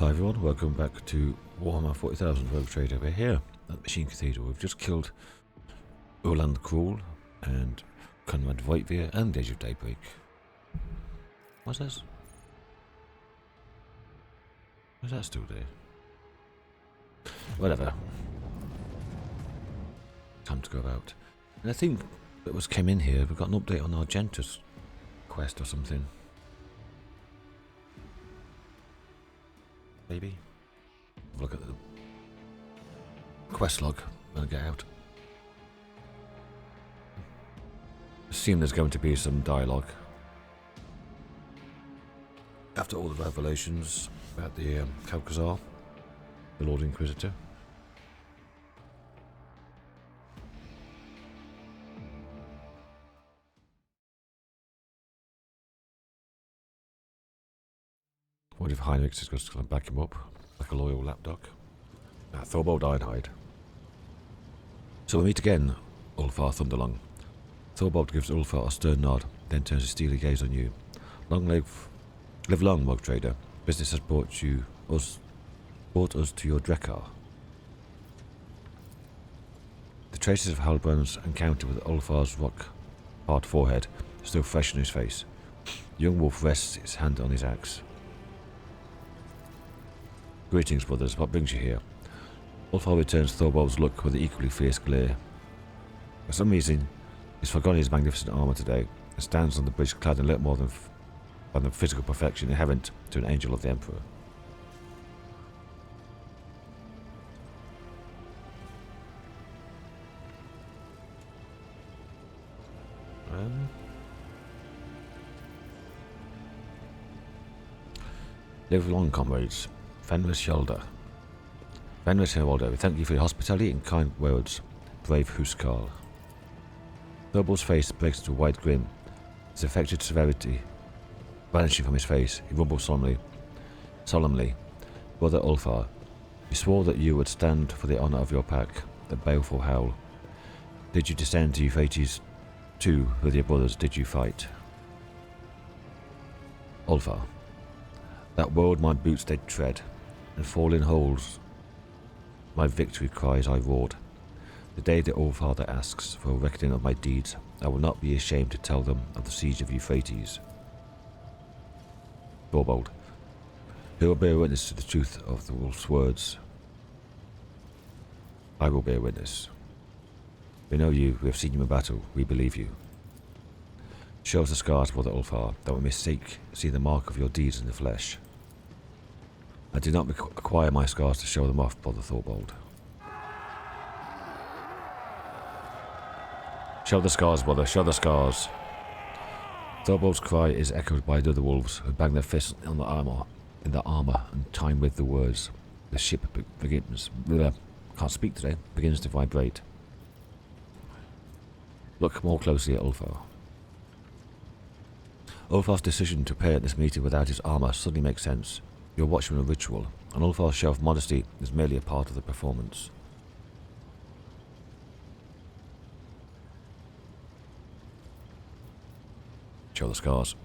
Hi everyone, welcome back to Warhammer 40,000 Rogue Trader. We're here at Machine Cathedral. We've just killed Urland Cruel and Conrad Voigtveer and Age of Daybreak. What's this? Is that still there? Whatever. Time to go out. And I think that was came in here, we got an update on Argenta's quest or something. Maybe. Look at the quest log when I get out. Assume there's going to be some dialogue after all the revelations about the Caucasar, the Lord Inquisitor. What if Heinrich is going to back him up like a loyal lapdog? Thorbold Ironhide. So we meet again, Ulfar Thunderlong. Thorbold gives Ulfar a stern nod, then turns a steely gaze on you. Long live long, Rogue Trader. Business has brought us to your Drekar. The traces of Halbrand's encounter with Ulfar's rock-hard forehead are still fresh on his face. The young wolf rests his hand on his axe. Greetings, brothers. What brings you here? Ulfar returns Thorbold's look with an equally fierce glare. For some reason, he's forgotten his magnificent armour today and stands on the bridge clad in little more than the physical perfection inherent to an angel of the Emperor. Live long, comrades. Fenris Hjalda. Fenris Hjalda, we thank you for your hospitality and kind words, brave Huskarl. Thorbold's face breaks into a wide grin, his affected severity vanishing from his face. He rumbles solemnly, Brother Ulfar, you swore that you would stand for the honour of your pack, the baleful howl. Did you descend to Eufrates II with your brothers? Did you fight? Ulfar, that world my boots did tread, and fall in holes my victory cries I roared. The day the All-Father asks for a reckoning of my deeds, I will not be ashamed to tell them of the siege of Euphrates. Thorbold, who will bear witness to the truth of the wolf's words? I will bear witness. We know you, we have seen you in battle, we believe you. Show us the scars, Brother Ulfar, that we may see the mark of your deeds in the flesh. I did not acquire my scars to show them off, Brother Thorbold. Show the scars, brother, show the scars. Thorbold's cry is echoed by the other wolves who bang their fists on the armour, and time with the words. The ship begins to vibrate. Look more closely at Ulfar. Ulfar's decision to appear at this meeting without his armour suddenly makes sense. You're watching a ritual, and Ulfar's show of modesty is merely a part of the performance. Show the scars.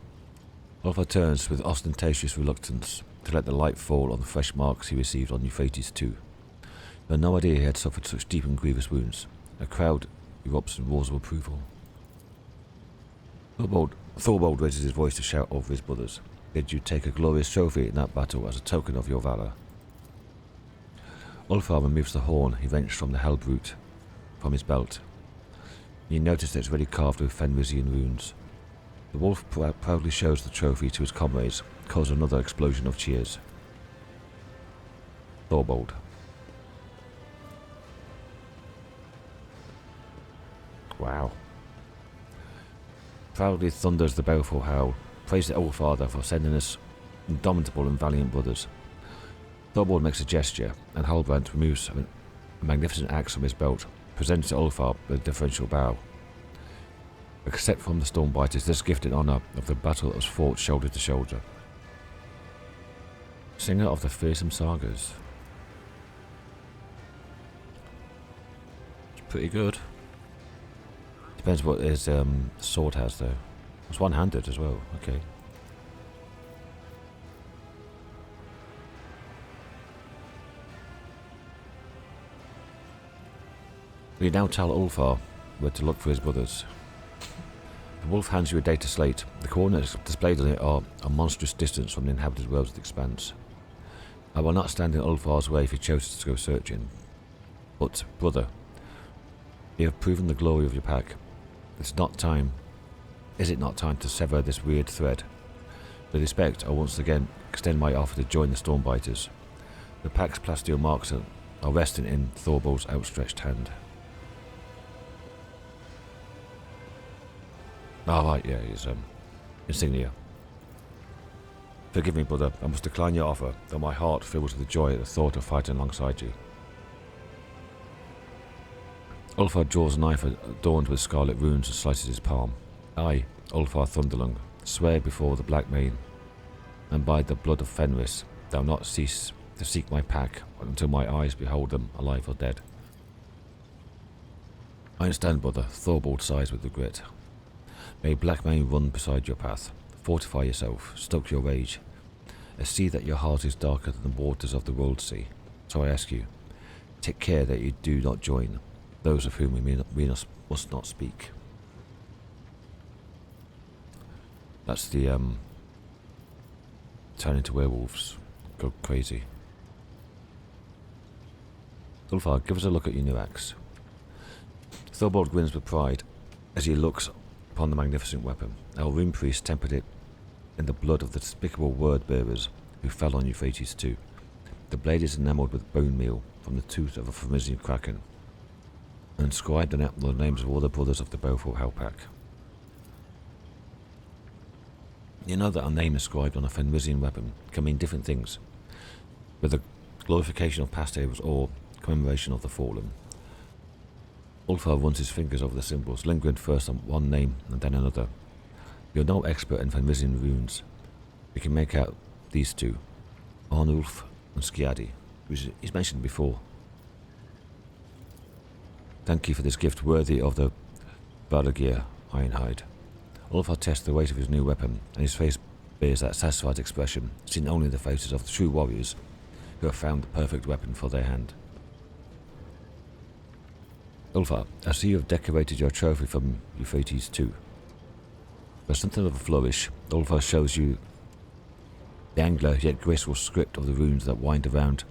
Ulfar turns with ostentatious reluctance to let the light fall on the fresh marks he received on Eufrates II. You had no idea he had suffered such deep and grievous wounds. A crowd erupts in roars of approval. Thorbold raises his voice to shout over his brothers. Did you take a glorious trophy in that battle as a token of your valour? Ulfar removes the horn he wrenched from the Hellbrute from his belt. You notice that it's already carved with Fenrisian runes. The wolf proudly shows the trophy to his comrades, causing another explosion of cheers. Thorbold. Wow. Proudly thunders the baleful howl. Praise the All-Father for sending us indomitable and valiant brothers. Thorbold makes a gesture, and Halbrand removes a magnificent axe from his belt, presents to Ulfar with a deferential bow. Accept from the Stormbiters this gift in honour of the battle that was fought shoulder to shoulder. Singer of the fearsome sagas. It's pretty good. Depends what his sword has though. It's one-handed as well, okay. We now tell Ulfar where to look for his brothers. The wolf hands you a data slate. The coordinates displayed on it are a monstrous distance from the inhabited worlds of the Expanse. I will not stand in Ulfar's way if he chooses to go searching. But, brother, you have proven the glory of your pack. Is it not time to sever this weird thread? With respect, I once again extend my offer to join the Stormbiters. The pack's plasteel marks are resting in Thorvald's outstretched hand. Ah, right, yeah, his insignia. Forgive me, brother, I must decline your offer, though my heart fills with joy at the thought of fighting alongside you. Ulfar draws a knife adorned with scarlet runes and slices his palm. I, Ulfar Thunderlung, swear before the Black Mane, and by the blood of Fenris, thou not cease to seek my pack until my eyes behold them, alive or dead. I understand, brother, Thorvald sighs with regret. May Black Mane run beside your path. Fortify yourself, stoke your rage. I see that your heart is darker than the waters of the world sea. So I ask you, take care that you do not join those of whom we must not speak. That's the turn into werewolves. Go crazy. Ulfar, give us a look at your new axe. Thorvald grins with pride as he looks upon the magnificent weapon. Our rune priest tempered it in the blood of the despicable word-bearers who fell on Eufrates II. The blade is enamelled with bone meal from the tooth of a Fenrisian kraken, and inscribed on it the names of all the brothers of the Baleful Hellpack. You know that a name inscribed on a Fenrisian weapon can mean different things, whether glorification of past heroes or commemoration of the fallen. Ulfar runs his fingers over the symbols, lingering first on one name and then another. You're no expert in Fenrisian runes. You can make out these two, Arnulf and Skiadi, which he's mentioned before. Thank you for this gift worthy of the Valagir Ironhide. Ulfar tests the weight of his new weapon, and his face bears that satisfied expression seen only in the faces of the true warriors who have found the perfect weapon for their hand. Ulfar, I see you have decorated your trophy from Eufrates II. With something of a flourish, Ulfar shows you the angular yet graceful script of the runes that wind around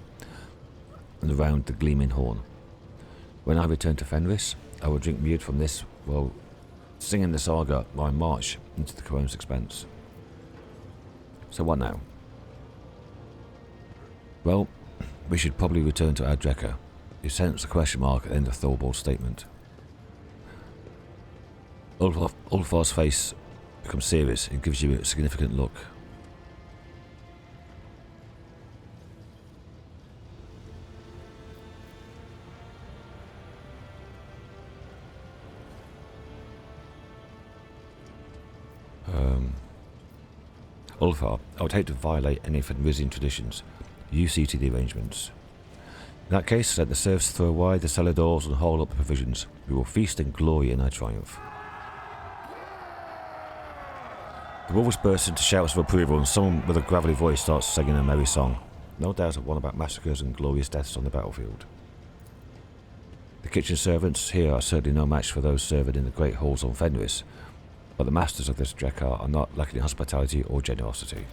and around the gleaming horn. When I return to Fenris, I will drink mead from this while singing the saga while I march into the Koronus Expanse. So what now? Well, we should probably return to Adreka. You sense a question mark at the end of Thorvald's statement. Ulfar's face becomes serious and gives you a significant look. Ulfar, I would hate to violate any Fenrisian traditions. You see to the arrangements. In that case, let the serfs throw wide the cellar doors and haul up the provisions. We will feast and glory in our triumph. The wolves burst into shouts of approval, and someone with a gravelly voice starts singing a merry song. No doubt one about massacres and glorious deaths on the battlefield. The kitchen servants here are certainly no match for those serving in the great halls on Fenris, but the masters of this Drekar are not lacking in hospitality or generosity.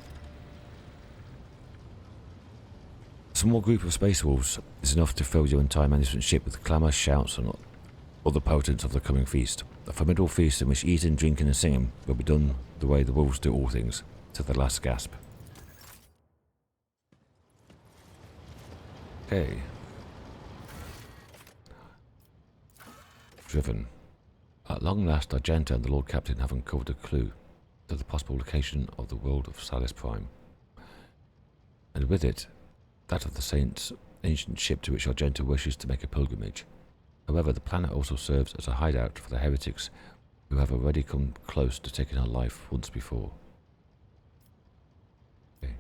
A small group of space wolves is enough to fill your entire management ship with clamour, shouts, and other potents of the coming feast. A formidable feast in which eating, drinking, and singing will be done the way the wolves do all things, to the last gasp. Okay. Driven. At long last, Argenta and the Lord Captain have uncovered a clue to the possible location of the world of Salis Prime, and with it, that of the Saints' ancient ship to which Argenta wishes to make a pilgrimage. However, the planet also serves as a hideout for the heretics who have already come close to taking her life once before. Okay.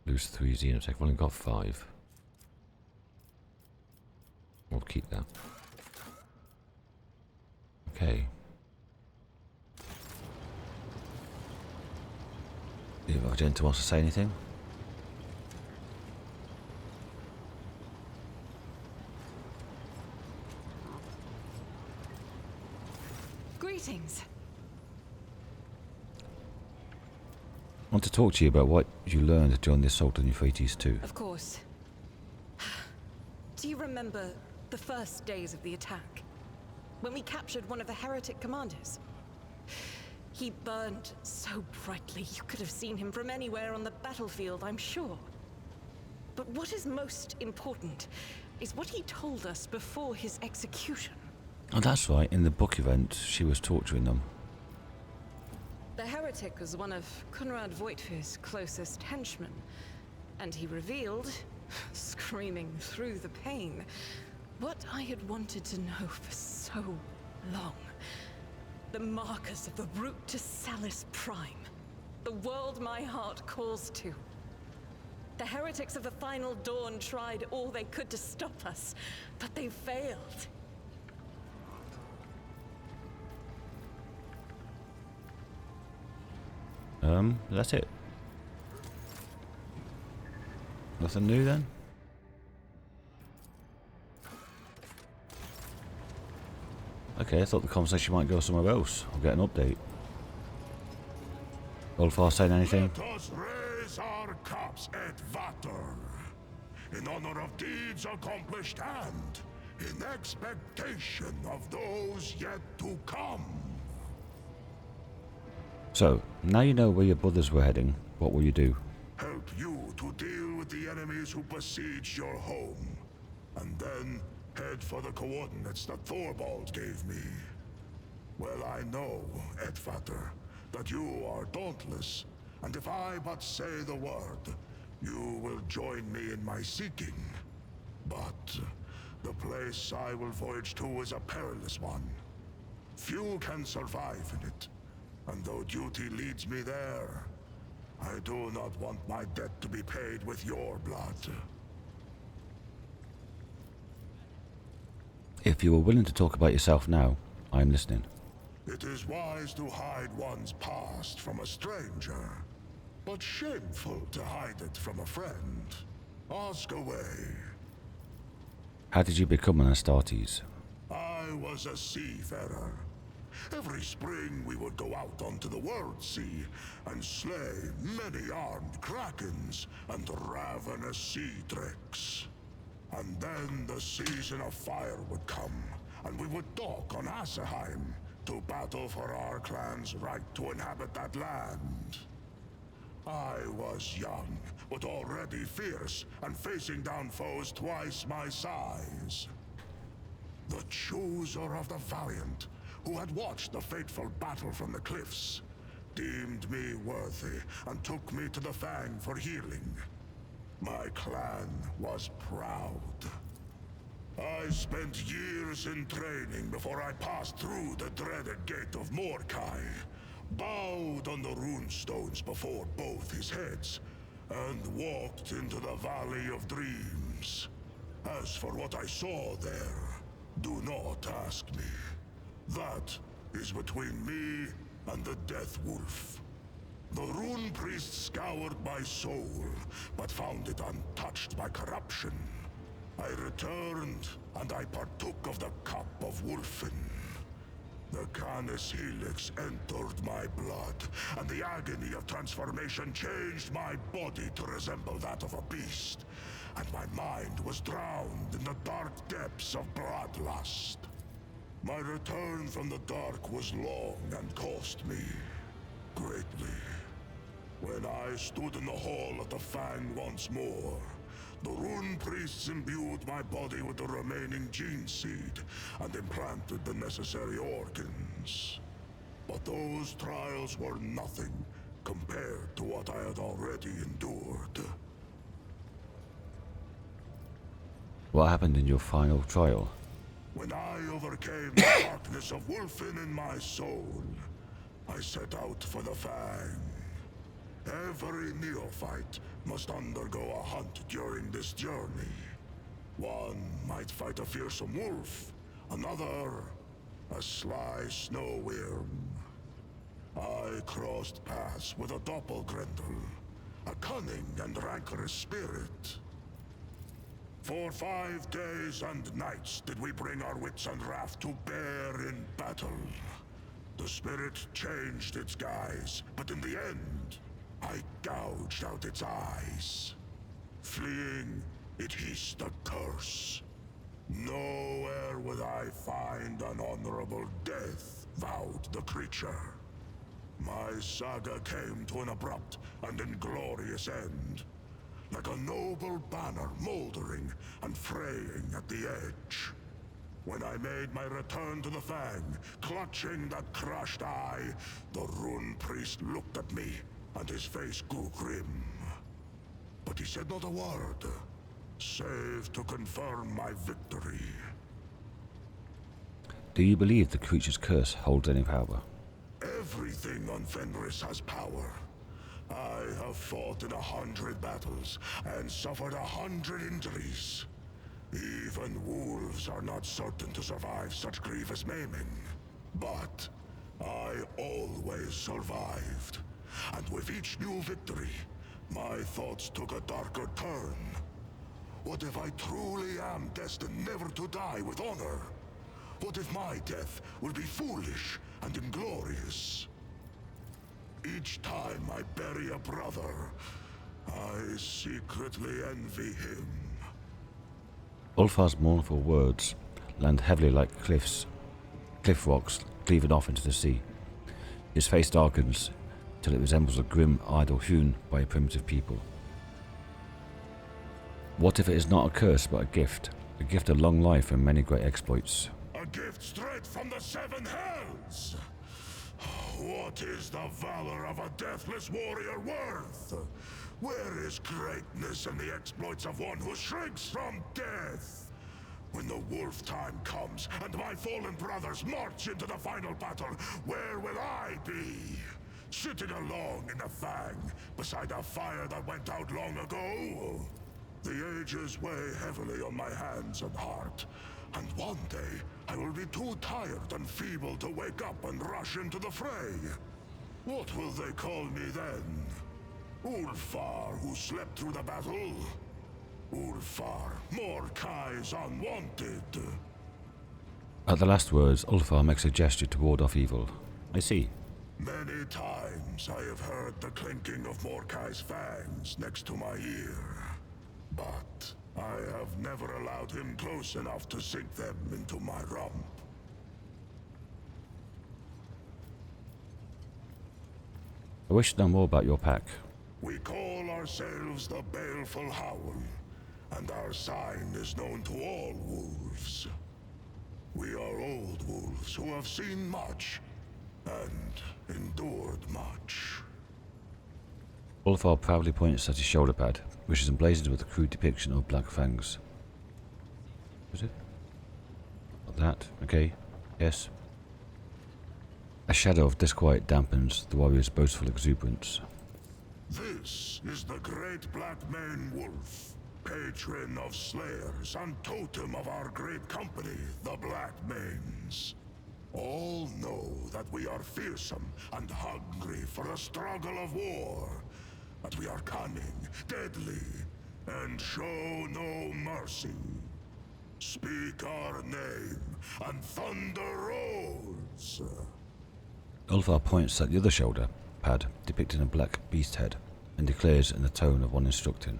Lose 3 xenotech. I've only got 5. We'll keep that. Okay. If Argenta wants to say anything? Greetings. I want to talk to you about what you learned during the assault on Eufrates II. Of course. Do you remember the first days of the attack? When we captured one of the heretic commanders? He burned so brightly you could have seen him from anywhere on the battlefield, I'm sure. But what is most important is what he told us before his execution. Oh, that's right. In the book event, she was torturing them. The heretic was one of Conrad Voigtfir's closest henchmen, and he revealed, screaming through the pain, what I had wanted to know for so long. The markers of the route to Salus Prime. The world my heart calls to. The heretics of the Final Dawn tried all they could to stop us, but they failed. That's it. Nothing new then? Okay, I thought the conversation might go somewhere else. I'll get an update. Ulfar saying anything? Let us raise our cups at Vater, in honor of deeds accomplished and in expectation of those yet to come. So, now you know where your brothers were heading, what will you do? Help you to deal with the enemies who besiege your home, and then head for the coordinates that Thorvald gave me. Well, I know, Edvater, that you are dauntless, and if I but say the word, you will join me in my seeking. But the place I will voyage to is a perilous one. Few can survive in it, and though duty leads me there, I do not want my debt to be paid with your blood. If you were willing to talk about yourself now, I'm listening. It is wise to hide one's past from a stranger, but shameful to hide it from a friend. Ask away. How did you become an Astartes? I was a seafarer. Every spring we would go out onto the world sea and slay many armed krakens and ravenous sea drakes. And then the season of fire would come, and we would dock on Asaheim to battle for our clan's right to inhabit that land. I was young, but already fierce, and facing down foes twice my size. The chooser of the valiant, who had watched the fateful battle from the cliffs, deemed me worthy and took me to the Fang for healing. My clan was proud. I spent years in training before I passed through the dreaded gate of Mordkai, bowed on the runestones before both his heads, and walked into the Valley of Dreams. As for what I saw there, do not ask me. That is between me and the Death Wolf. The Rune Priest scoured my soul, but found it untouched by corruption. I returned, and I partook of the cup of Wolfen. The Canis Helix entered my blood, and the agony of transformation changed my body to resemble that of a beast, and my mind was drowned in the dark depths of bloodlust. My return from the dark was long and cost me greatly. When I stood in the hall at the Fang once more, the Rune Priests imbued my body with the remaining gene seed and implanted the necessary organs. But those trials were nothing compared to what I had already endured. What happened in your final trial? When I overcame the darkness of Wolfen in my soul, I set out for the Fang. Every neophyte must undergo a hunt during this journey. One might fight a fearsome wolf, another a sly snow worm. I crossed paths with a doppelgrendel, a cunning and rancorous spirit. For 5 days and nights did we bring our wits and wrath to bear in battle. The spirit changed its guise, but in the end, I gouged out its eyes. Fleeing, it hissed a curse. Nowhere would I find an honorable death, vowed the creature. My saga came to an abrupt and inglorious end, like a noble banner moldering and fraying at the edge. When I made my return to the Fang, clutching that crushed eye, the Rune Priest looked at me, and his face grew grim. But he said not a word, save to confirm my victory. Do you believe the creature's curse holds any power? Everything on Fenris has power. I have fought in 100 battles and suffered 100 injuries. Even wolves are not certain to survive such grievous maiming. But I always survived. And with each new victory, my thoughts took a darker turn. What if I truly am destined never to die with honor? What if my death will be foolish and inglorious? Each time I bury a brother, I secretly envy him. Ulfar's mournful words land heavily like cliff rocks cleaving off into the sea. His face darkens till it resembles a grim idol hewn by a primitive people. What if it is not a curse but a gift of long life and many great exploits? A gift straight from the seven hells! What is the valor of a deathless warrior worth? Where is greatness in the exploits of one who shrinks from death? When the wolf time comes and my fallen brothers march into the final battle, where will I be? Sitting alone in the Fang, beside a fire that went out long ago? The ages weigh heavily on my hands and heart, and one day I will be too tired and feeble to wake up and rush into the fray. What will they call me then? Ulfar, who slept through the battle? Ulfar, Mordecai's unwanted. At the last words, Ulfar makes a gesture to ward off evil. I see. Many times I have heard the clinking of Mordecai's fangs next to my ear. But I have never allowed him close enough to sink them into my rump. I wish to know more about your pack. We call ourselves the Baleful Howl, and our sign is known to all wolves. We are old wolves who have seen much and endured much. Ulfar proudly points at his shoulder pad, which is emblazoned with a crude depiction of black fangs. Is it? Not that. Okay. Yes. A shadow of disquiet dampens the warrior's boastful exuberance. This is the great black mane wolf, patron of slayers and totem of our great company, the Black Manes. All know that we are fearsome and hungry for the struggle of war, that we are cunning, deadly, and show no mercy. Speak our name, and thunder rolls. Ulfar points at the other shoulder pad, depicting a black beast head, and declares in the tone of one instructing.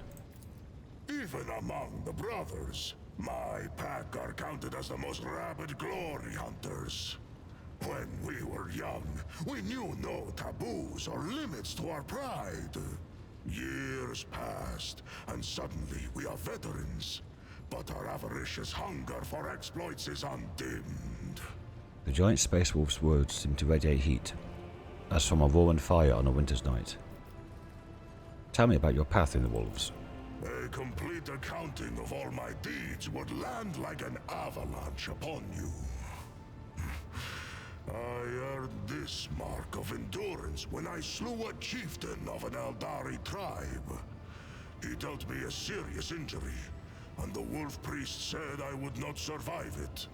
Even among the brothers, my pack are counted as the most rabid glory hunters. When we were young, we knew no taboos or limits to our pride. Years passed, and suddenly we are veterans. But our avaricious hunger for exploits is undimmed. The giant space wolf's words seem to radiate heat, as from a roaring fire on a winter's night. Tell me about your path in the wolves. A complete accounting of all my deeds would land like an avalanche upon you. I earned this mark of endurance when I slew a chieftain of an Eldari tribe. He dealt me a serious injury, and the wolf priest said I would not survive it.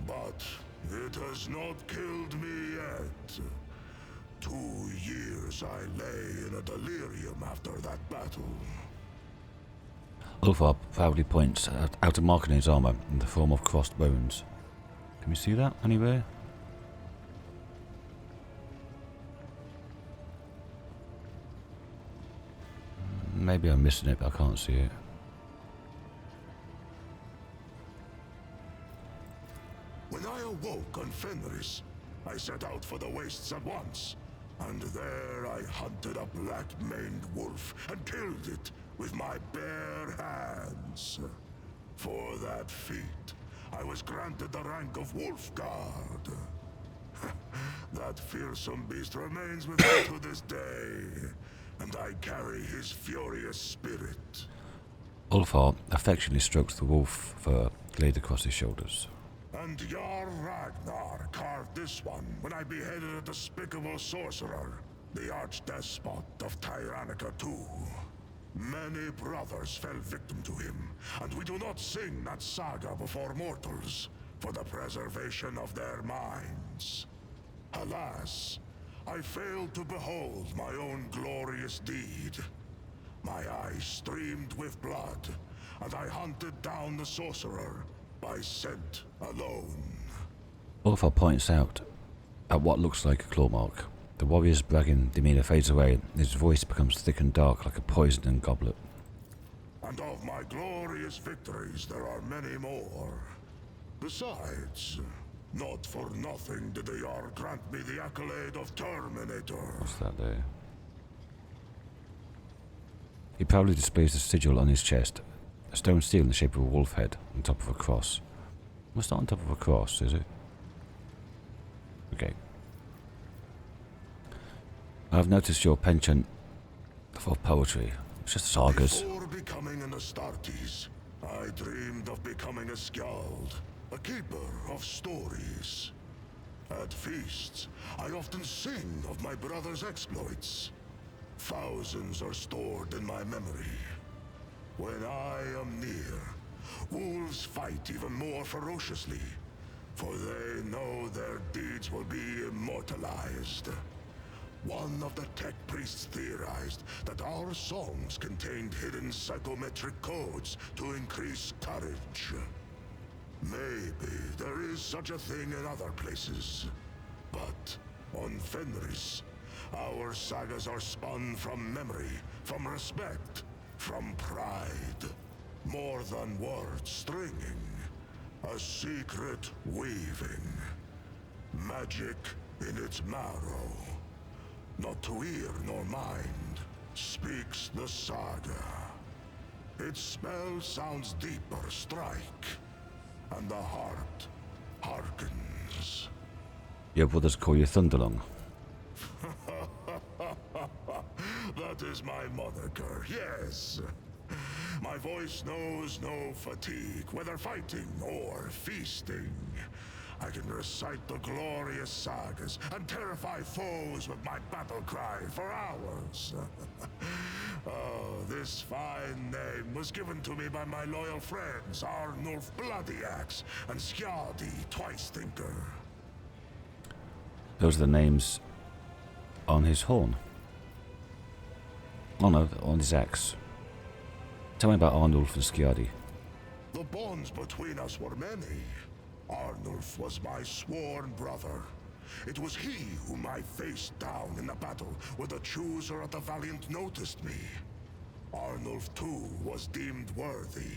But it has not killed me yet. 2 years I lay in a delirium after that battle. Ulfar proudly points out a mark in his armor in the form of crossed bones. Can we see that anywhere? Maybe I'm missing it, but I can't see it. When I awoke on Fenris, I set out for the wastes at once. And there I hunted a black-maned wolf and killed it with my bare hands. For that feat, I was granted the rank of Wolf Guard. That fearsome beast remains with me to this day, and I carry his furious spirit. Ulfar affectionately strokes the wolf fur laid across his shoulders. And Jarl Ragnar carved this one when I beheaded a despicable sorcerer, the archdespot of Tyrannica II. Many brothers fell victim to him, and we do not sing that saga before mortals, for the preservation of their minds. Alas, I failed to behold my own glorious deed. My eyes streamed with blood, and I hunted down the sorcerer by scent alone. Ulfar points out at what looks like a claw mark. The warrior's bragging demeanor fades away, and his voice becomes thick and dark like a poisoned goblet. And of my glorious victories there are many more. Besides, not for nothing did the Jarl grant me the accolade of Terminator. What's that there? He proudly displays the sigil on his chest, a stone seal in the shape of a wolf head on top of a cross. Well, it's not on top of a cross, is it? Okay. I've noticed your penchant for poetry. It's just sagas. Before becoming an Astartes, I dreamed of becoming a skald, a keeper of stories. At feasts, I often sing of my brother's exploits. Thousands are stored in my memory. When I am near, wolves fight even more ferociously, for they know their deeds will be immortalized. One of the tech priests theorized that our songs contained hidden psychometric codes to increase courage. Maybe there is such a thing in other places, but on Fenris, our sagas are spun from memory, from respect, from pride. More than words stringing, a secret weaving. Magic in its marrow. Not to ear nor mind, speaks the saga. Its spell sounds deeper strike, and the heart hearkens. Your brothers call you Thunderlong. That is my moniker, yes. My voice knows no fatigue, whether fighting or feasting. I can recite the glorious sagas and terrify foes with my battle cry for hours. Oh, this fine name was given to me by my loyal friends, Arnulf Bloody Axe and Skjaldi Twice Thinker. Those are the names on his horn. Oh no, on his axe. Tell me about Arnulf and Skjaldi. The bonds between us were many. Arnulf was my sworn brother. It was he whom I faced down in the battle where the chooser of the Valiant noticed me. Arnulf too was deemed worthy.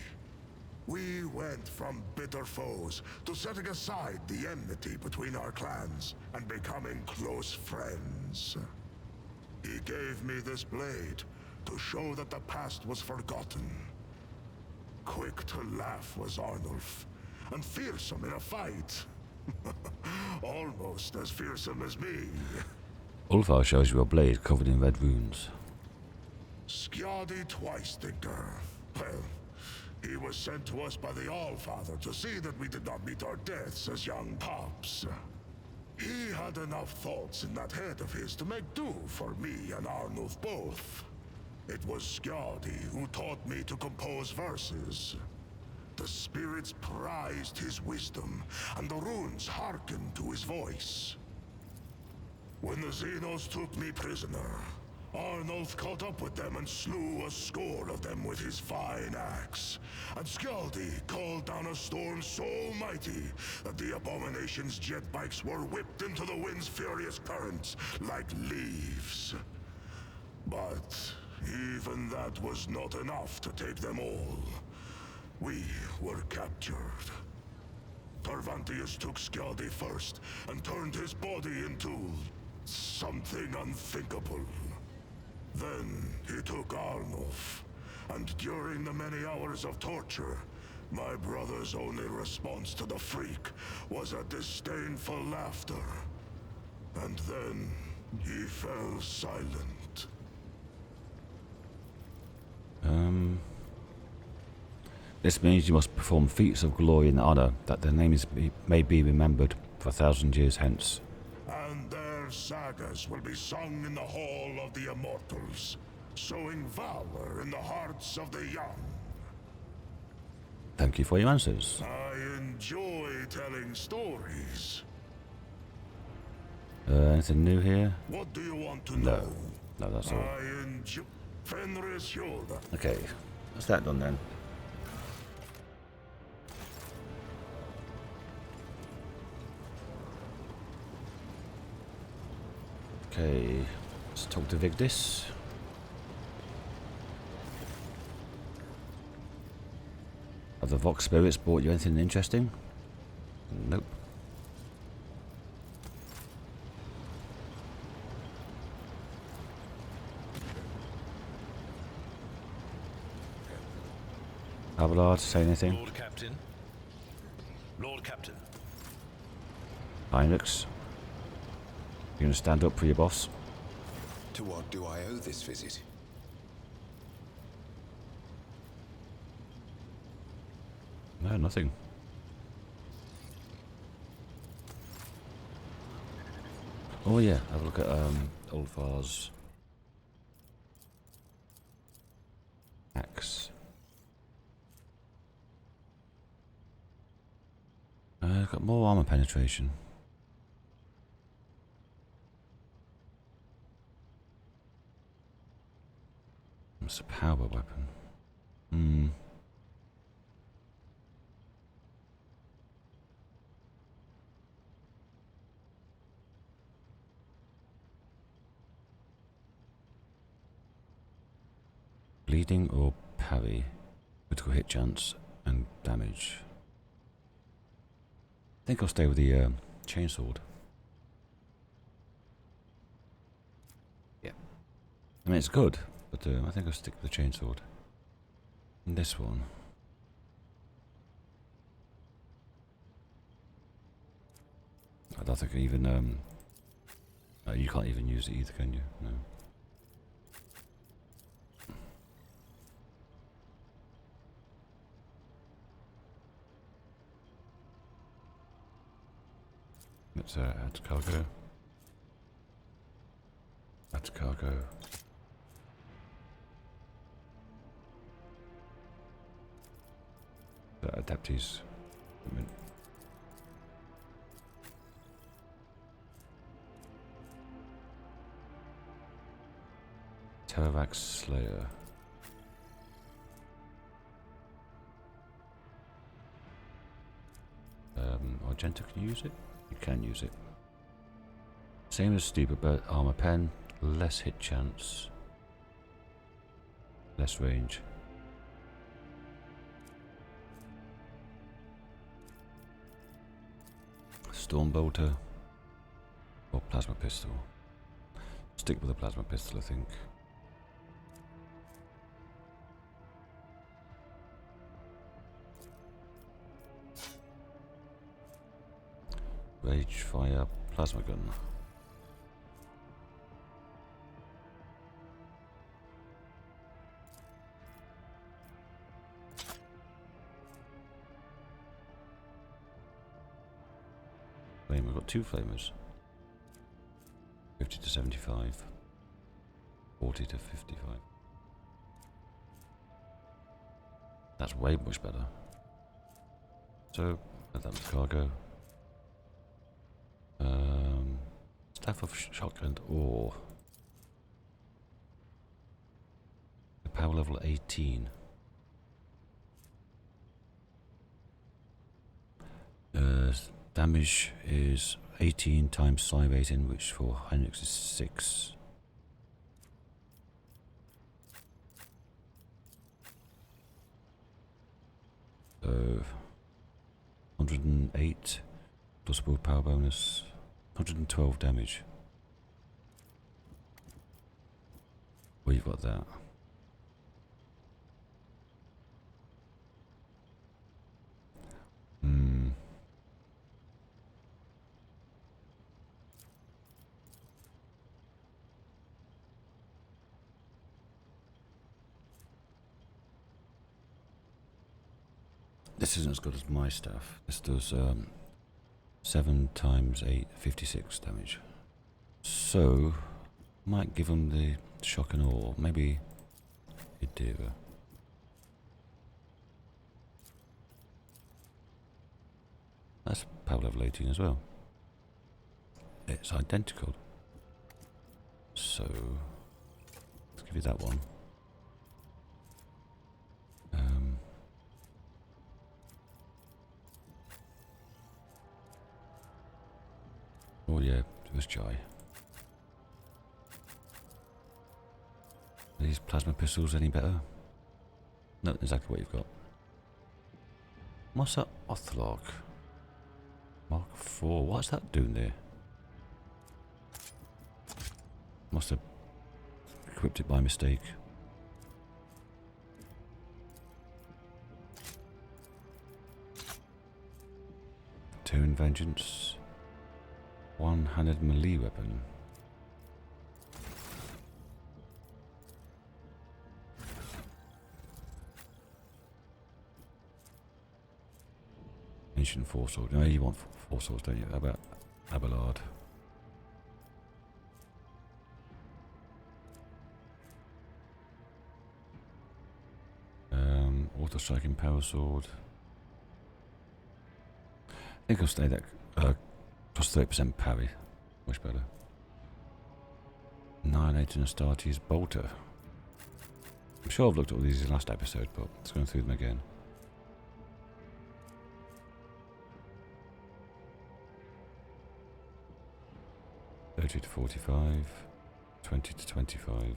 We went from bitter foes to setting aside the enmity between our clans and becoming close friends. He gave me this blade to show that the past was forgotten. Quick to laugh was Arnulf, and fearsome in a fight. Almost as fearsome as me. Ulfar shows you a blade covered in red runes. Skjaldi Twice Thinker. Well, he was sent to us by the Allfather to see that we did not meet our deaths as young pups. He had enough thoughts in that head of his to make do for me and Arnulf both. It was Skjaldi who taught me to compose verses. The spirits prized his wisdom, and the runes hearkened to his voice. When the Xenos took me prisoner, Arnulf caught up with them and slew a score of them with his fine axe. And Skjaldi called down a storm so mighty that the abomination's jet bikes were whipped into the wind's furious currents like leaves. But Even that was not enough to take them all. We were captured. Tarvantius took Skjaldi first and turned his body into something unthinkable. Then he took Arnulf, and during the many hours of torture, my brother's only response to the freak was a disdainful laughter. And then he fell silent. This means you must perform feats of glory in honor, that their names may be remembered for 1,000 years hence. And their sagas will be sung in the Hall of the Immortals, sowing valor in the hearts of the young. Thank you for your answers. I enjoy telling stories. Anything new here? What do you want to know? No, that's all. I enjoy Fenris Hjorda. Okay, that's that done then. Okay, let's talk to Vigdis. Have the Vox spirits brought you anything interesting? Nope. Abelard, say anything? Lord Captain. Lord Captain. Heinrix, you gonna stand up for your boss? To what do I owe this visit? No, nothing. Oh yeah, have a look at Ulfar's axe. Got more armor penetration. It's a power weapon. Bleeding or parry, critical hit chance and damage. I think I'll stay with the chainsword. Yeah. I mean, it's good, but I think I'll stick with the chainsword. And this one. I don't think I even, you can't even use it either, can you? No. Let's add to cargo. Add to cargo. Adaptees. Terravax Slayer. Argenta, can you use it? You can use it. Same as Stupid Bird Armor Pen, less hit chance, less range. Stormbolter or Plasma Pistol. Stick with a Plasma Pistol, I think. Rage Fire Plasma Gun. Flame, we've got two flamers. 50 to 75. 40 to 55. That's way much better. So, add that to cargo. Staff of Shotgun or the power level 18. Damage is 18 times psi rating, which for Heinrix is 6. 108 plus willpower bonus, 112 damage. We've got that. This isn't as good as my stuff. This does 7 times 8, 56 damage. So, might give him the shock and awe. Maybe it did. That's power level 18 as well. It's identical. So, let's give you that one. Oh yeah, it was Jai. Are these plasma pistols any better? Not exactly what you've got. What's that Othlog? Mark 4, what's that doing there? Must have equipped it by mistake. Turn Vengeance. One-handed melee weapon. Ancient four sword. No, you want four swords, don't you? How about Abelard? Auto striking power sword. I think I'll stay that. Plus 30% parry. Much better. Annihilating Astartes bolter. I'm sure I've looked at all these in the last episode, but let's go through them again. $30 to $45, $20 to $25.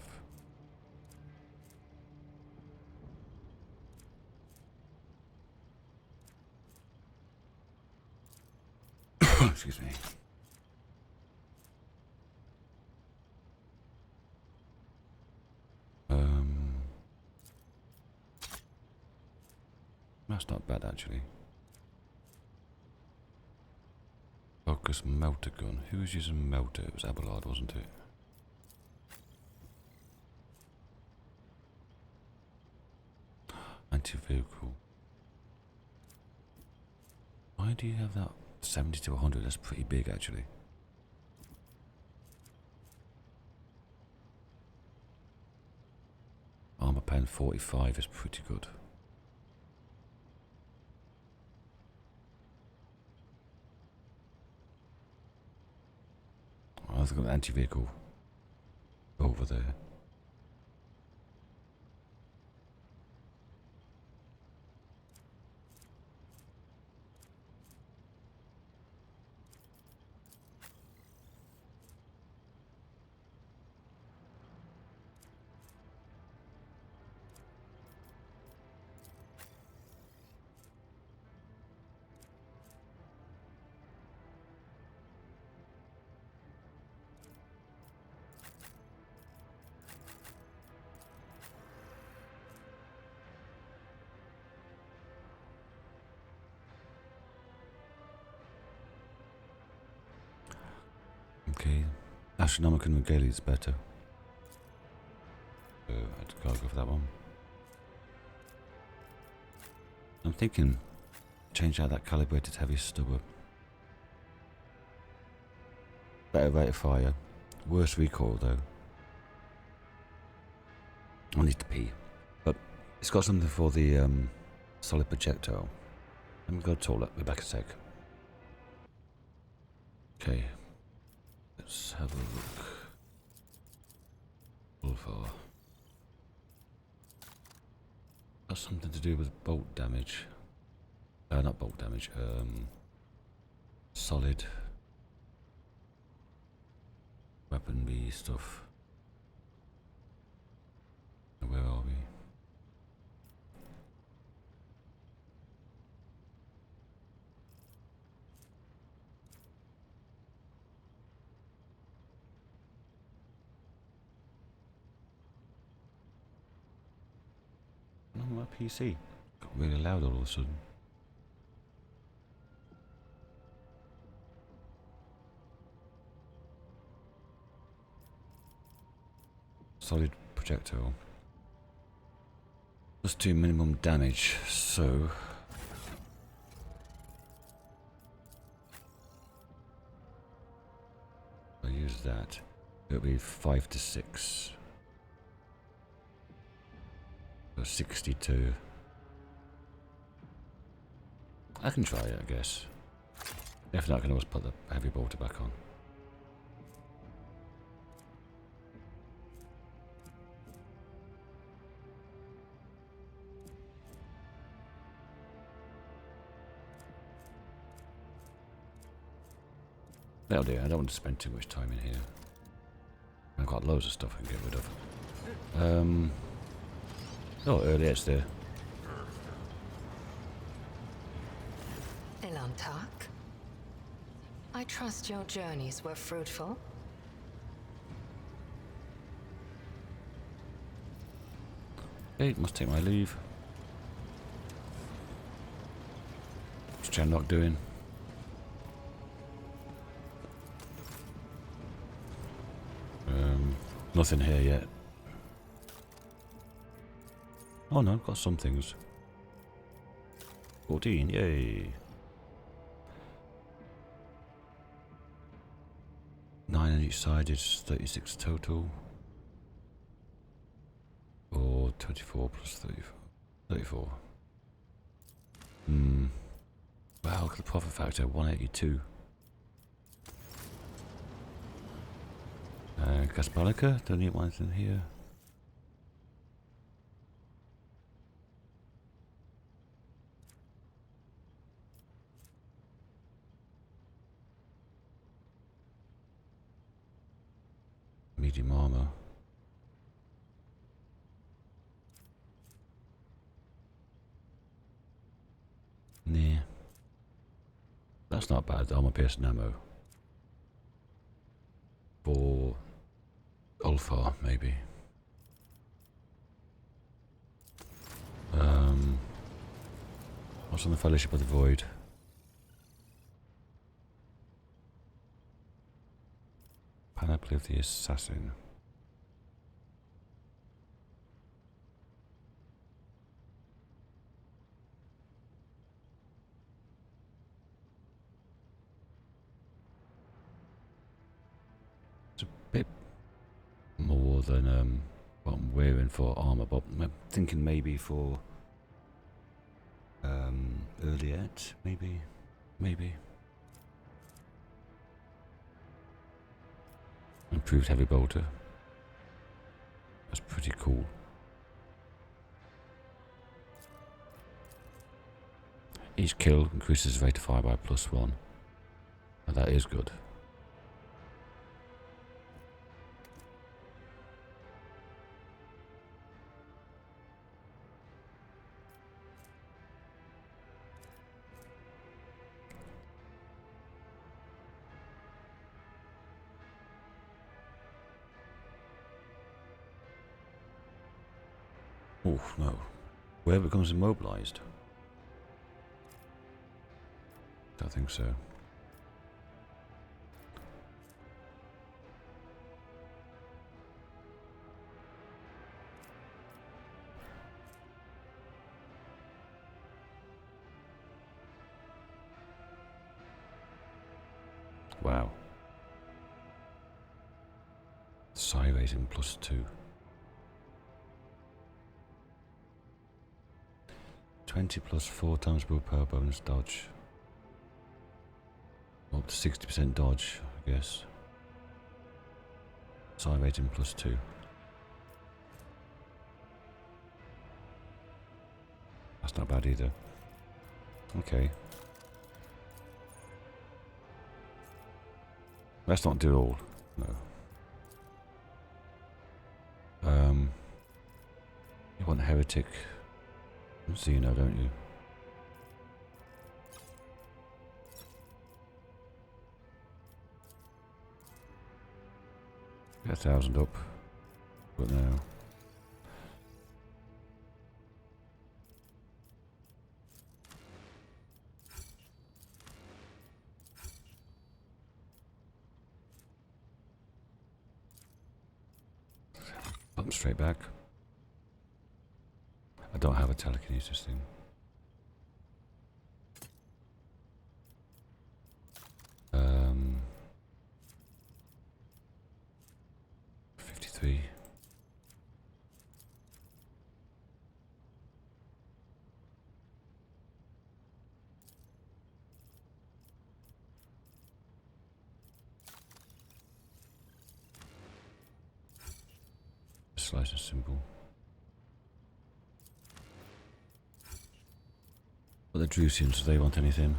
Excuse me. That's not bad actually. Focus melter gun. Who was using melter? It was Abelard, wasn't it? Anti-vehicle. Why do you have that 70 to 100? That's pretty big actually. Armor pen 45 is pretty good. I've got an anti-vehicle over there. Okay, Astronomicon Regalia is better. So I had to go for that one. I'm thinking, change out that calibrated heavy stubber. Better rate of fire, worse recoil though. I need to pee, but it's got something for the solid projectile. Let me go to the toilet, be back in a sec. Okay. Let's have a look. Ulfar. Got something to do with bolt damage. Not bolt damage. Solid weaponry stuff. Where are we? my PC got really loud all of a sudden. Solid projectile. Plus 2 minimum damage, so I'll use that. It'll be 5 to 6. So 62. I can try it, I guess. If not, I can always put the heavy bolter back on. That'll do. I don't want to spend too much time in here. I've got loads of stuff I can get rid of. Oh, early edge there. Elantak, I trust your journeys were fruitful. Okay, must take my leave. What's Chandok doing? Nothing here yet. Oh no, got some things. 14, yay! 9 on each side is 36 total. Or 24 plus 34. 34. Wow, look at the profit factor, 182. Gaspalica, don't need one in here. Medium armor. Nah. That's not bad, armor piercing ammo. For Ulfar, maybe. What's on the Fellowship of the Void? Panoply of the Assassin. It's a bit more than what I'm wearing for armor, but I'm thinking maybe for earliet, maybe. Improved heavy bolter. That's pretty cool. Each kill increases rate of fire by +1. And that is good. Oh no. Where it becomes immobilized? Don't think so. Wow. Psi rating +2. 20 plus 4 times willpower bonus dodge. Up to 60% dodge, I guess. Psi rating +2. That's not bad either. Okay. Let's not do all. No. You want heretic Xeno, don't you? Get 1,000 up. But now. Straight back. I don't have a telekinesis thing. Um, 53. Slice and symbol. But the Drusians, do they want anything?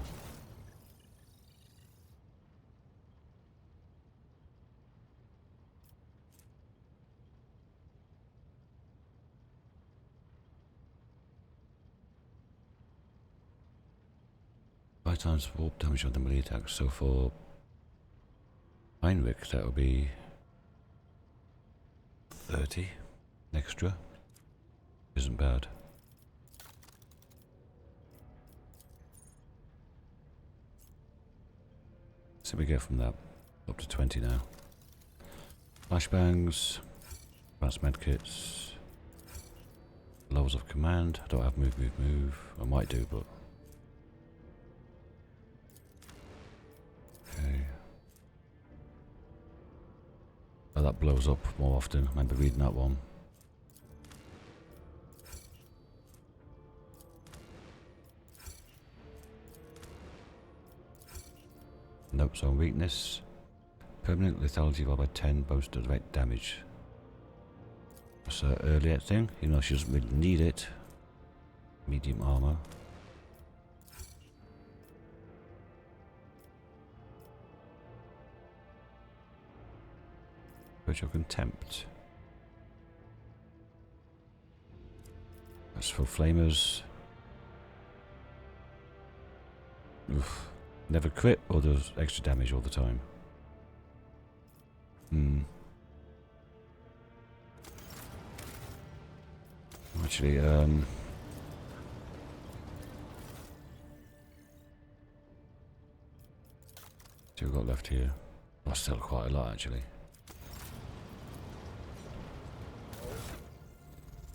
Five times warp damage on the melee attack. So for Heinrich, that would be 30 extra. Isn't bad. So we go from that up to 20 now. Flashbangs, advanced medkits, levels of command. I don't have move. I might do, but okay. Oh, that blows up more often. I remember reading that one. Notes on weakness. Permanent lethality rolled by 10 bonus to direct damage. That's an earlier thing, even though she doesn't really need it. Medium armor. Virtual contempt. That's for flamers. Oof. Never crit or does extra damage all the time? Actually, see what we've got left here. That's still quite a lot actually.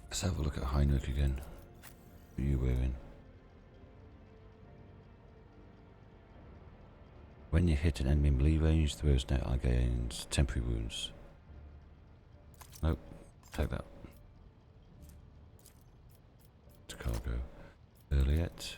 Let's have a look at Heinrich again. What are you wearing? When you hit an enemy in melee range, the wearer's now gains temporary wounds. Nope, take that. To cargo. Earliet.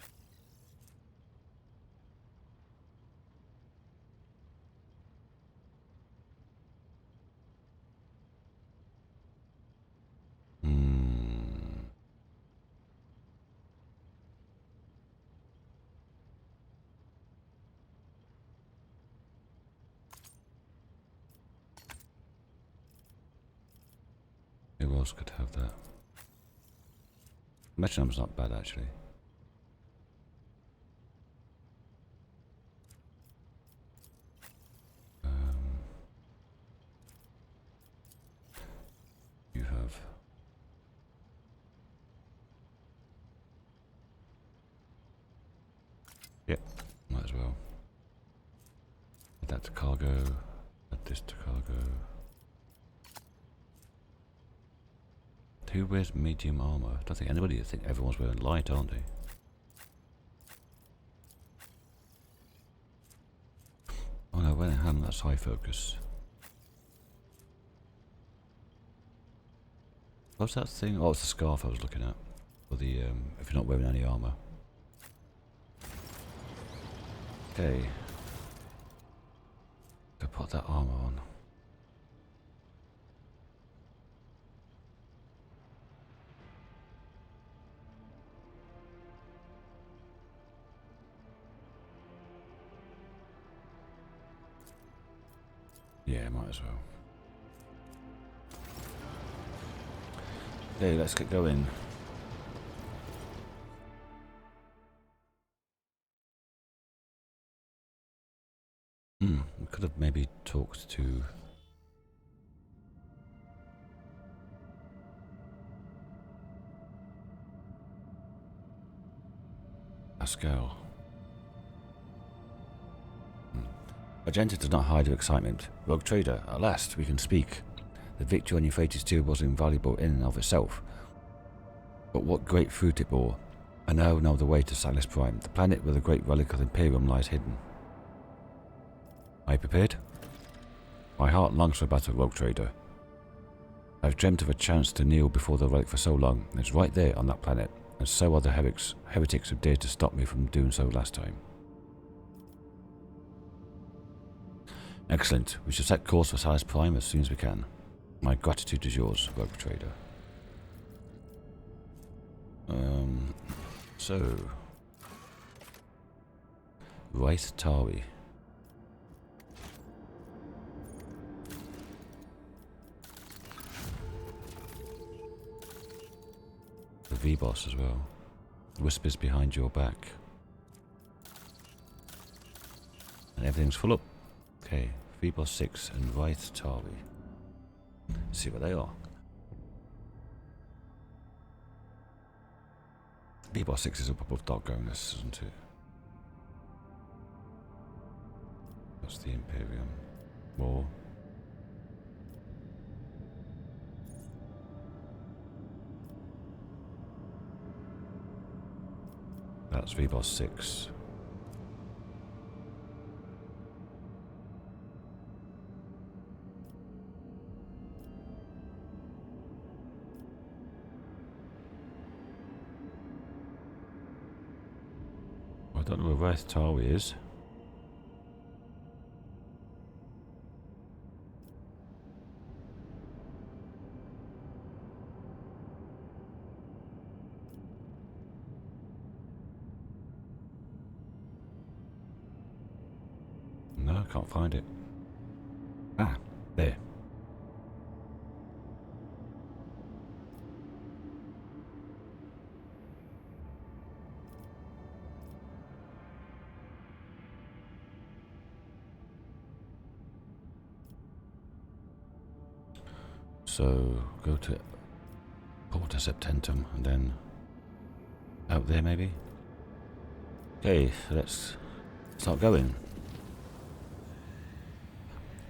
Who else could have that? Metronom's not bad actually. You have. Yep, might as well. Add that to cargo. Add this to cargo. Who wears medium armor? I don't think anybody. I think everyone's wearing light, aren't they? Oh no, when I hand that's high focus. What's that thing? Oh, it's the scarf I was looking at. For the if you're not wearing any armor. Okay. Go put that armor on. Yeah, might as well. Okay, let's get going. We could have maybe talked to Pasqal. Argenta does not hide her excitement. Rogue trader, at last we can speak. The victory on Eufrates II was invaluable in and of itself, but what great fruit it bore. I now know the way to Salus Prime, the planet where the great relic of Imperium lies hidden. Are you prepared? My heart longs for battle, rogue trader. I've dreamt of a chance to kneel before the relic for so long, and it's right there on that planet, and so are the heretics who dared to stop me from doing so last time. Excellent. We shall set course for Salus Prime as soon as we can. My gratitude is yours, rogue trader. So... Wraith Tari. The V-Boss as well. Whispers behind your back. And everything's full up. Okay, V-Boss 6 and Wraith Tari. Let's see what they are. V-Boss 6 is up above Darkgonus, isn't it? That's the Imperium. War. That's V-Boss 6. I don't know where Wraith Tari is. No, I can't find it. Ah, there. So, go to Porta Septentum and then out there maybe? Okay, so let's start going.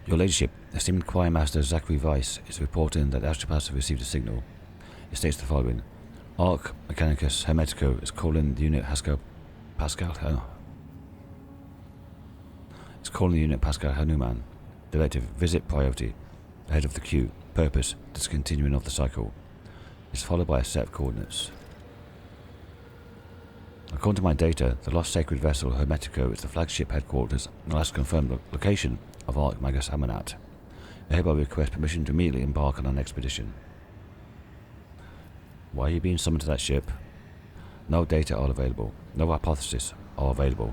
Your Ladyship, esteemed Choir Master Zachary Weiss is reporting that Astropass have received a signal. It states the following. Arc Mechanicus Hermetico is calling the unit Pasqal. It's calling the unit Pasqal Hanuman. Directive, visit priority. Ahead of the queue. Purpose, discontinuing of the cycle. It's followed by a set of coordinates. According to my data, the lost sacred vessel Hermetico is the flagship headquarters and last confirmed location of Arc Magus Amanat. I hereby request permission to immediately embark on an expedition. Why are you being summoned to that ship? No data are available. No hypotheses are available.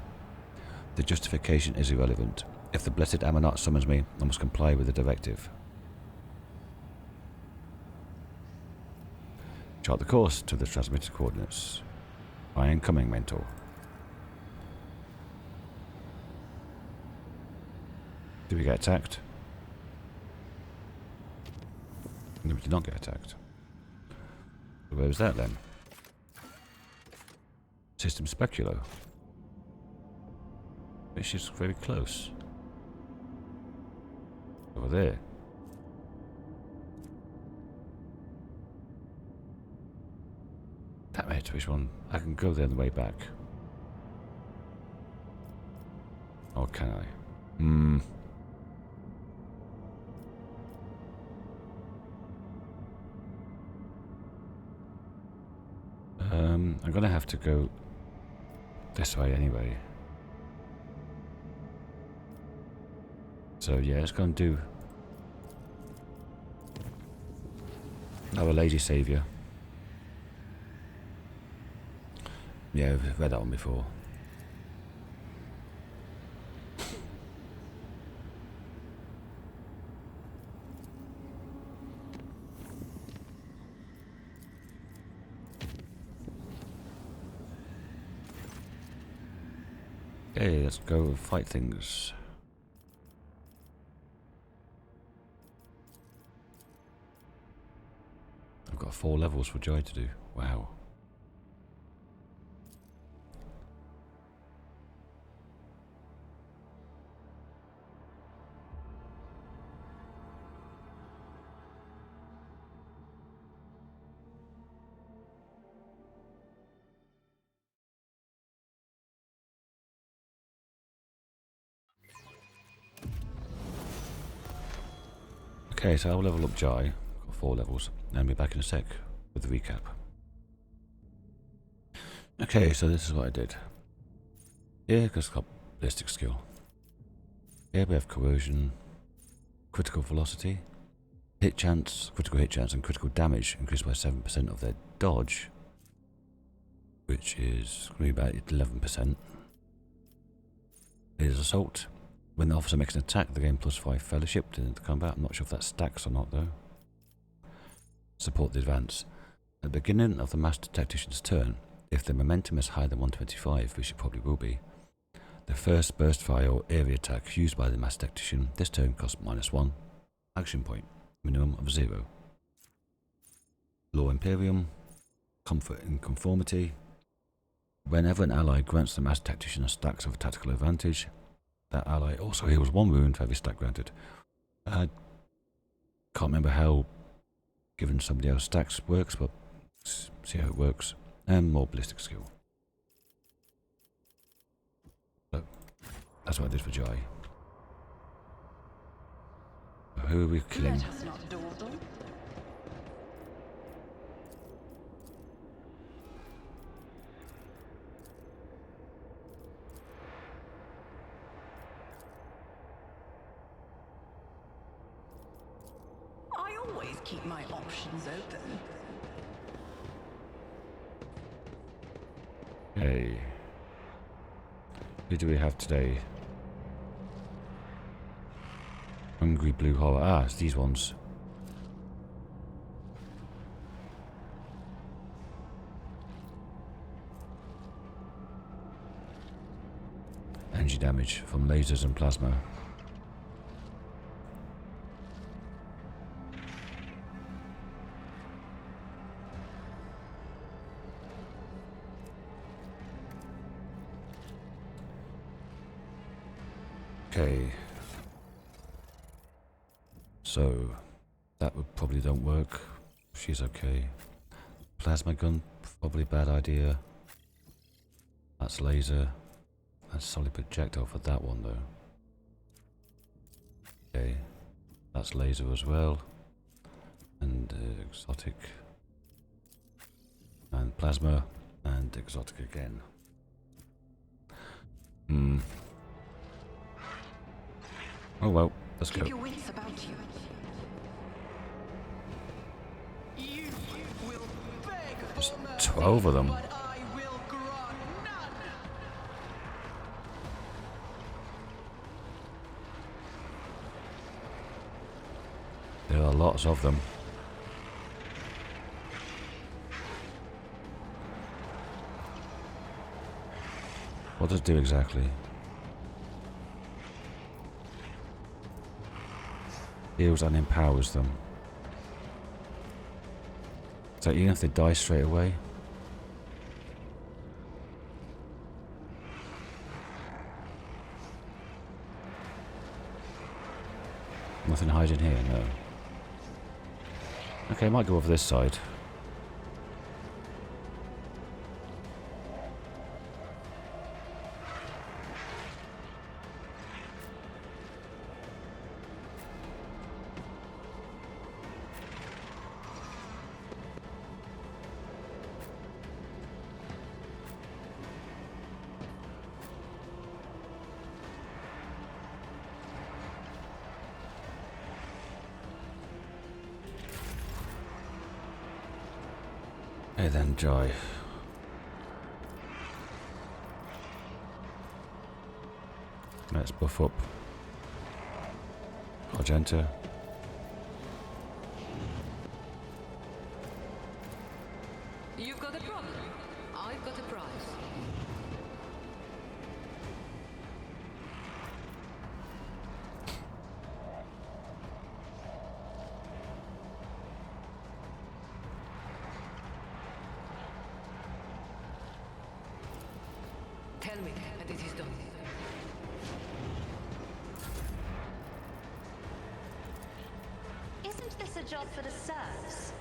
The justification is irrelevant. If the blessed Amanat summons me, I must comply with the directive. Chart the course to the transmitted coordinates. I am coming, mentor. Did we get attacked? No, we did not get attacked. Where was that then? System Speculo. Which is very close. Over there. Damn it, which one? I can go there on the way back. Or can I? I'm gonna have to go this way anyway. So yeah, let's go and do Our Lady Saviour. Yeah, we've read that one before. Okay, let's go fight things. I've got 4 levels for Joy to do. Wow. Okay, so I'll level up Jai. Got 4 levels. And be back in a sec with the recap. Okay, so this is what I did. Here, because I've got ballistic skill. Here we have corrosion, critical velocity, hit chance, critical hit chance, and critical damage increased by 7% of their dodge, which is going to be about 11%. Here's assault. When the officer makes an attack, they gain +5 fellowship to the combat. I'm not sure if that stacks or not though. Support the advance. At the beginning of the Master Tactician's turn, if the momentum is higher than 125, which it probably will be, the first burst fire or area attack used by the Master Tactician this turn costs -1. Action point, minimum of 0. Law Imperium, comfort and conformity. Whenever an ally grants the Master Tactician a stacks of tactical advantage, that ally also heals 1 wound for every stack granted. Can't remember how giving somebody else stacks works, but see how it works. And more ballistic skill. So, that's what I did for Jai. Who are we killing? Let us not dawdle. I always keep my options open. Okay. Who do we have today? Hungry Blue Horror. Ah, it's these ones. Energy damage from lasers and plasma. Okay. So, that would probably don't work. She's okay. Plasma gun, probably a bad idea. That's laser. That's solid projectile for that one though. Okay. That's laser as well. And exotic. And plasma. And exotic again. Oh well, let's go. Keep your wits about you. You will beg There's for mercy, 12 of them. but I will grant none. There are lots of them. What does it do exactly? Heals and empowers them. So even if they die straight away? Nothing hiding here, no. Okay, I might go over this side. Hey then, Jai. Let's buff up Argenta. You've got a problem. I've got a prize. Tell me, and it is done. Isn't this a job for the serfs?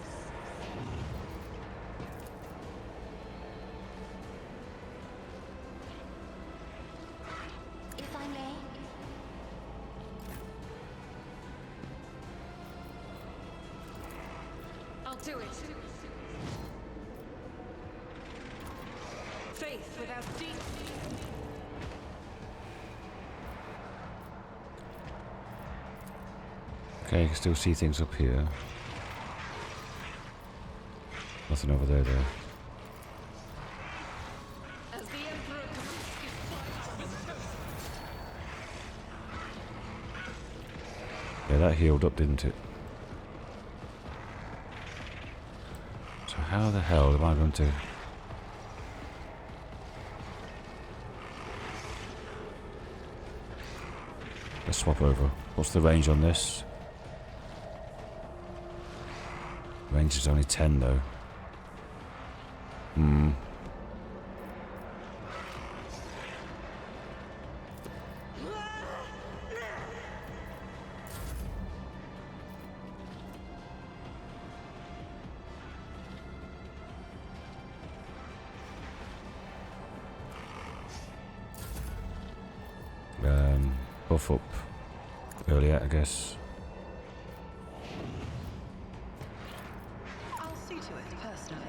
If I may. do it. Faith without deed. Okay, you can still see things up here. Nothing over there, though. As the Emperor Yeah, that healed up, didn't it? So how the hell am I going to... Let's swap over. What's the range on this? Range is only 10 though. Buff up earlier, I guess. I'll see to it personally.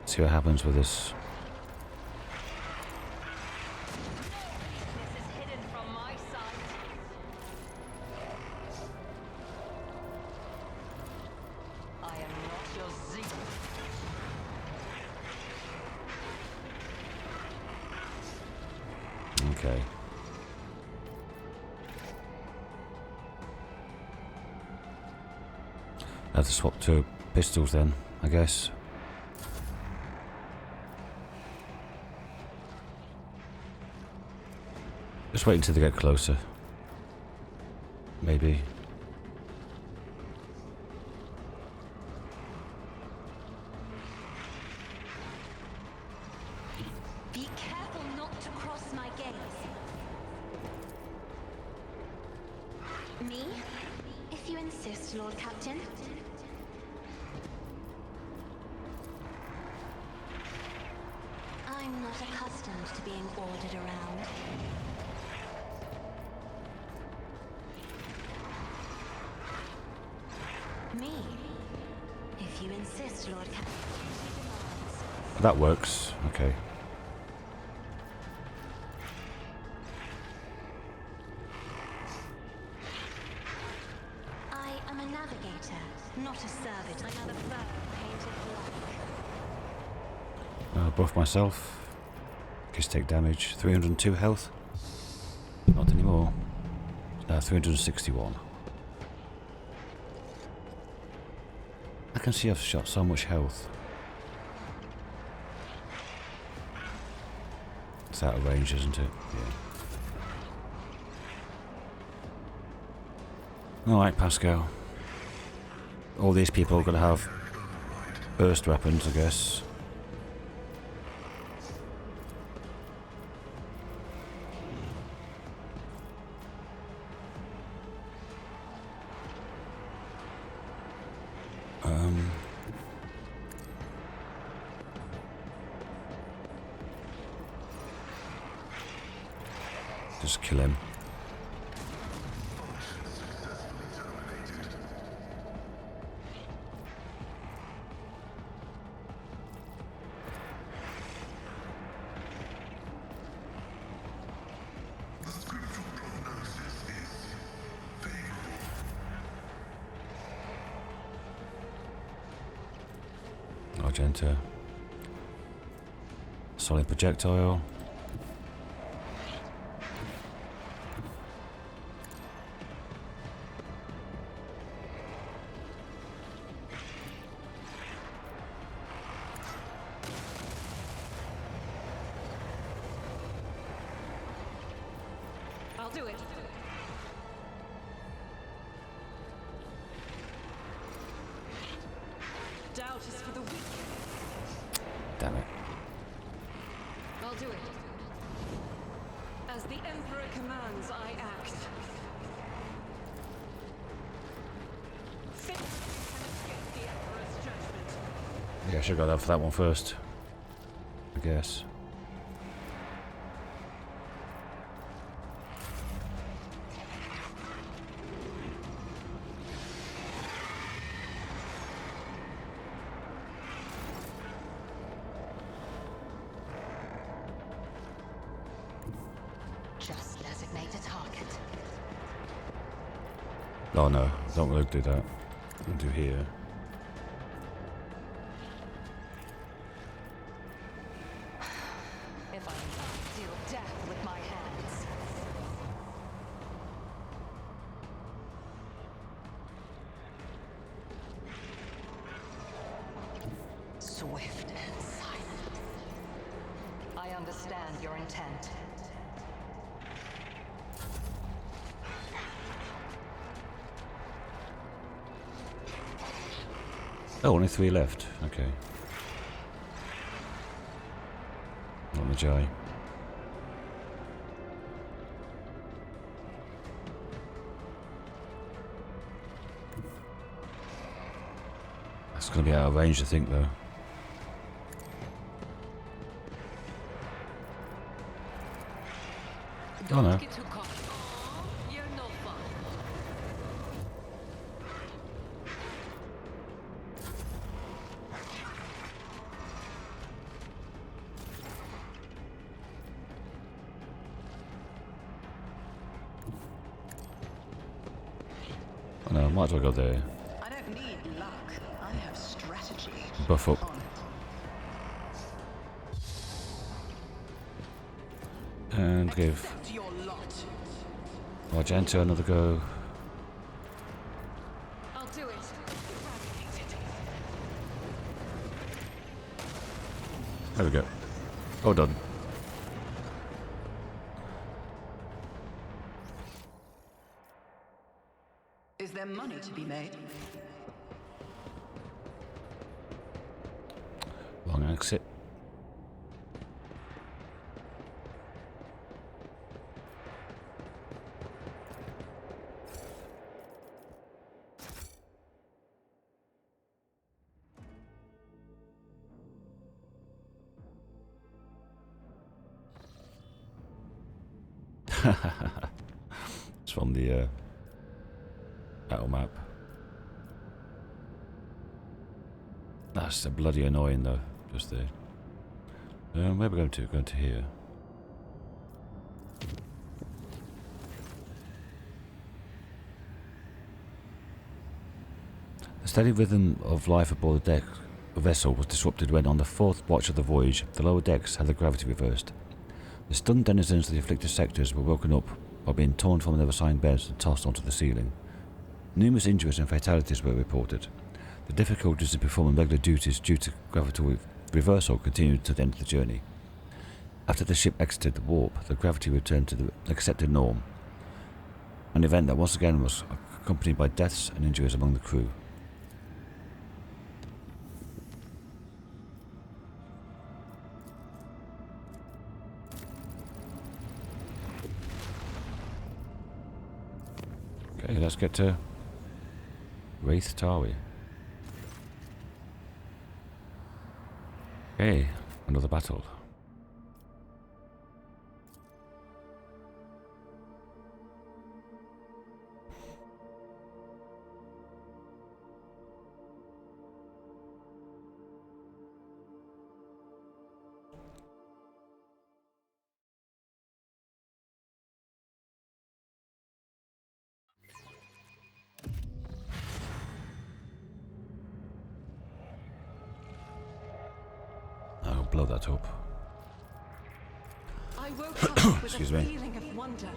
See what happens with this. This is hidden from my sight. I am not your Zeke. Okay. I have to swap to pistols then, I guess. Just wait until they get closer. Maybe. Be careful not to cross my gaze. Me? If you insist, Lord Captain. I'm not accustomed to being ordered around. Me? If you insist, Lord Captain. That works. Okay. I am a navigator, not a servant. Another fur painted black. Buff myself. Just take damage. 302 health. Not anymore. 361. I can see I've shot so much health. It's out of range, isn't it? Yeah. Alright, Pasqal. All these people are going to have burst weapons, I guess. Just kill him. Argenta. Solid projectile. I'll do it. Doubt is for the weak. Damn it. I'll do it. As the Emperor commands, I act. Fit and escape the Emperor's judgment. Yeah, I should have got that for that one first. I guess. Just designate a target. Oh no, don't really do that. I'll do here. If I deal death with my hands. Swift and silent. I understand your intent. Oh, only 3 left. Okay. Not much eye. That's going to be out of range, I think, though. Oh no. Get too cocky. Aw, you're no fun. Oh no, might as well go there. I don't need luck. I have strategy. Buff up. On it. And give Accept your lot. Argenta another go. I'll do it. There we go. All done. Is there money to be made? Wrong exit. It's from the battle map. That's bloody annoying though, just there. Where are we going to? Going to here. The steady rhythm of life aboard the deck of the vessel was disrupted when, on the 4th watch of the voyage, the lower decks had the gravity reversed. The stunned denizens of the afflicted sectors were woken up by being torn from their assigned beds and tossed onto the ceiling. Numerous injuries and fatalities were reported. The difficulties in performing regular duties due to gravity reversal continued to the end of the journey. After the ship exited the warp, the gravity returned to the accepted norm, an event that once again was accompanied by deaths and injuries among the crew. Okay, let's get to Wraith Tawi. Okay, another battle. I'll blow that up. I woke up with Excuse a me. feeling of wonder,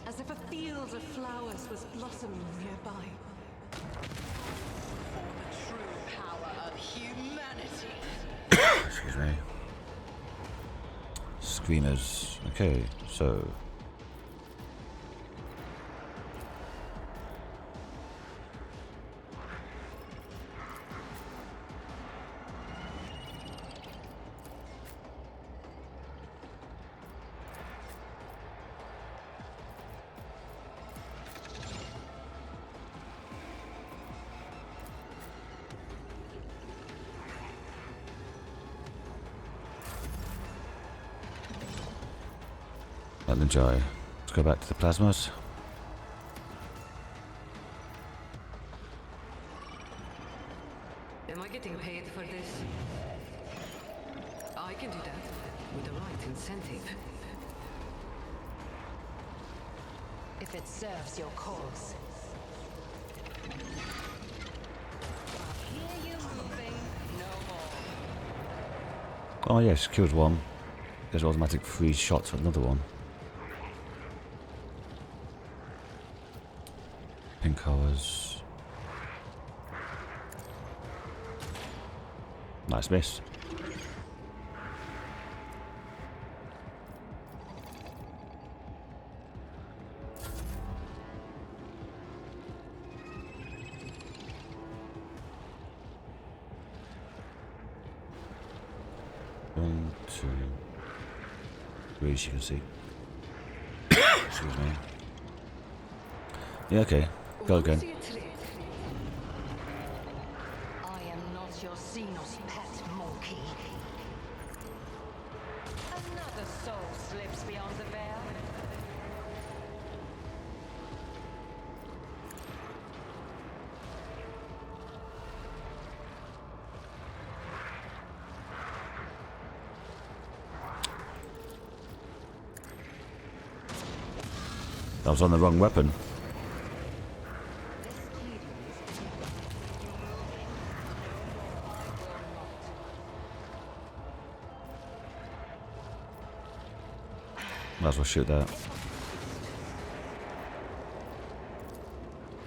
as if a field of flowers was blossoming nearby. For the true power of humanity. Excuse me. Screamers. Okay, so That'll enjoy. Let's go back to the plasmas. Am I getting paid for this? I can do that with the right incentive. If it serves your cause. Hear you moving. No more. Oh yes, killed one. There's automatic freeze shot for another one. Pink colours. Nice miss. One, two, three, as you can see. Excuse me. Yeah, okay. Go again. I am not your Xenos pet monkey. Another soul slips beyond the veil. I was on the wrong weapon. Might as well shoot that.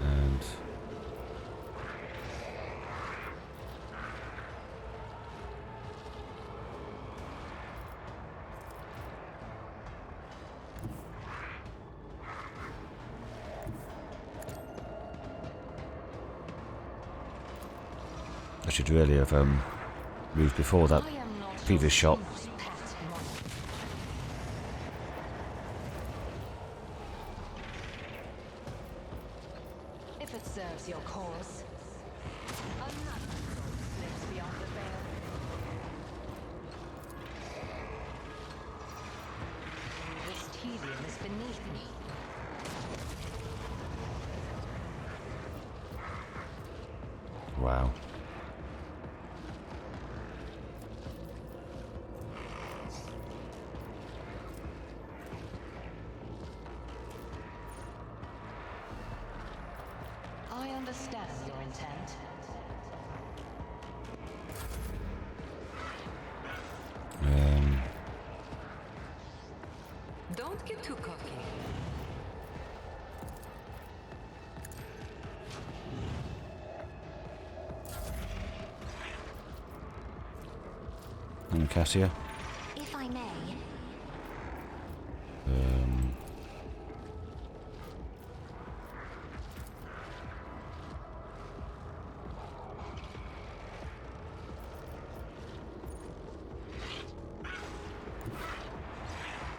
And I should really have moved before that previous shot. If it serves your cause. Another soul slips beyond the veil. This tedium is beneath me. Wow. I understand your intent. Don't get too cocky. And Cassia. If I may.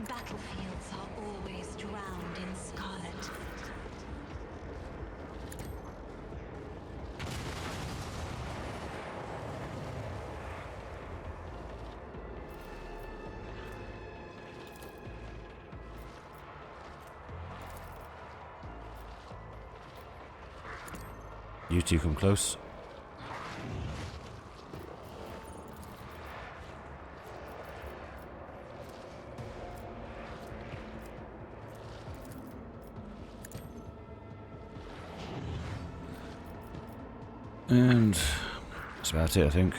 Battlefields are always drowned in scarlet. You two come close. And that's about it, I think.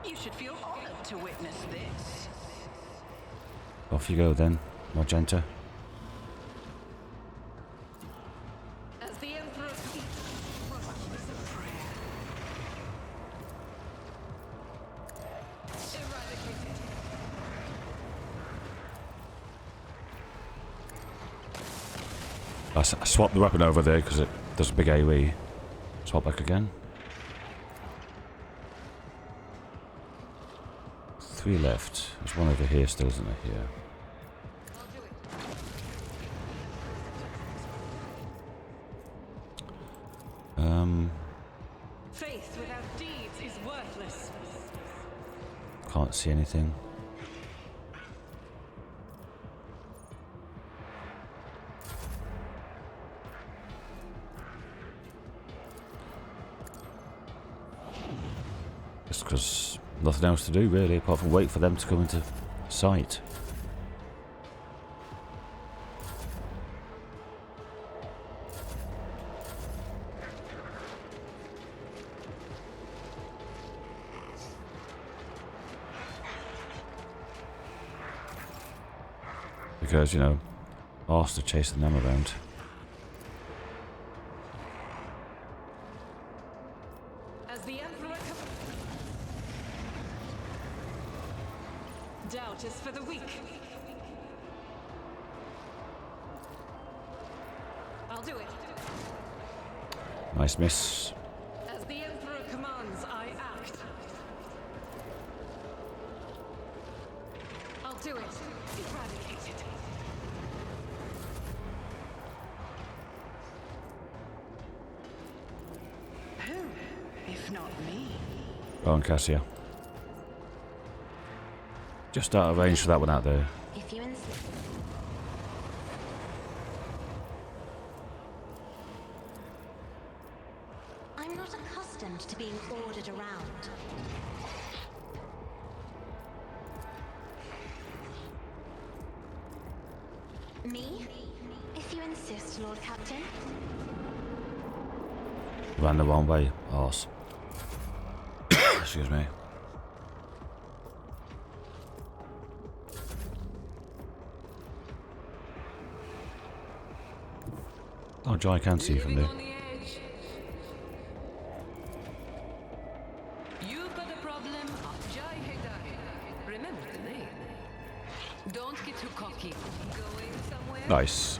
You should feel honored to witness this. Off you go then, Argenta. As the Emperor speaks, eradicated. I swapped the weapon over there because it does a big AoE. Swap back again. 3 left. There's one over here still, isn't there? Here. I'll do it. Um, Faith without deeds is worthless. can't see anything. Just because nothing else to do really, apart from wait for them to come into sight. Because, you know, arse are chasing them around. As the Emperor doubt is for the weak. I'll do it. Nice miss. As the Emperor commands, I act. I'll do it. Eradicate it. Who, if not me? Go on, Cassia. Just out of range for that one out there. If you insist. I'm not accustomed to being ordered around. Me? If you insist, Lord Captain. Ran the wrong way, arse. Excuse me. Oh, Jai can see from there. On the edge. You've got a problem. Jai Hedari. Remember the name. Don't get too cocky. Going somewhere? Nice.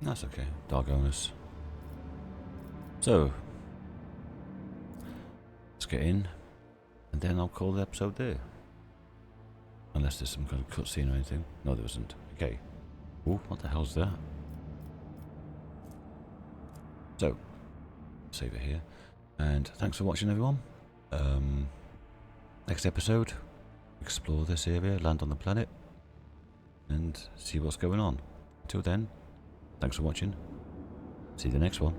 That's okay, Dargonus. So, let's get in, and then I'll call the episode there. Unless there's some kind of cutscene or anything. No, there isn't. Okay. Ooh, what the hell's that? So, save it here. And thanks for watching, everyone. Next episode, explore this area, land on the planet, and see what's going on. Until then, thanks for watching. See you the next one.